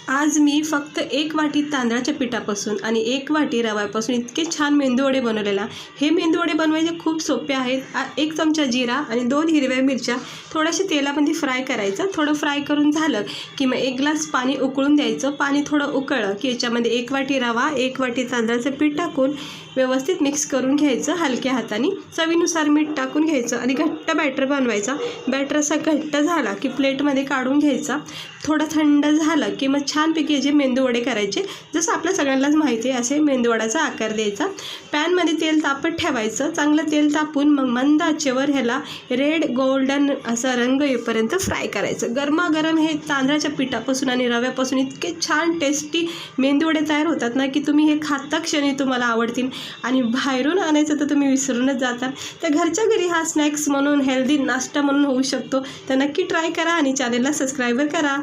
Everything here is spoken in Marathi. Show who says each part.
Speaker 1: आज मी फक्त 1 वाटी तांदळाच्या पिठापासून आणि 1 वाटी रव्यापासून इतके छान मेंदूवडे बनवलेला। हे मेंदूवडे बनवायचे खूप सोपे आहेत। 1 चमचा जिरा आणि 2 हिरव्या मिरच्या थोड्याशा तेलामध्ये फ्राय करायचं। थोडं फ्राय करून झालं की मग 1 ग्लास पाणी उकळून द्यायचं। पाणी थोडं उकळलं की याच्यामध्ये 1 वाटी रवा 1 वाटी तांदळाचं पीठ टाकून व्यवस्थित मिक्स करून घ्यायचं। हलक्या हाताने चवीनुसार मीठ टाकून घ्यायचं आणि घट्ट बॅटर बनवायचा। बॅटर असा घट्ट झाला की प्लेटमध्ये काढून घ्यायचा। थोडं थंड झालं की मग छानपैकी याचे मेंदूवडे करायचे। जसं आपल्या सगळ्यांनाच माहिती आहे असे मेंदूवड्याचा आकार द्यायचा। पॅनमध्ये तेल तापत ठेवायचं। चांगलं तेल तापून मग मंद आचेवर ह्याला रेड गोल्डन असा रंग येईपर्यंत फ्राय करायचं। गरमागरम हे तांदळाच्या पिठापासून आणि रव्यापासून इतके छान टेस्टी मेंदूवडे तयार होतात ना की तुम्ही हे खाता क्षणी तुम्हाला आवडतील आणि बाहेरून आणायचं तर तुम्ही विसरूनच जाता। तर घरच्या घरी हा स्नॅक्स म्हणून हेल्दी नाश्ता म्हणून होऊ शकतो। तर नक्की ट्राय करा आणि चॅनलला सबस्क्राईब करा।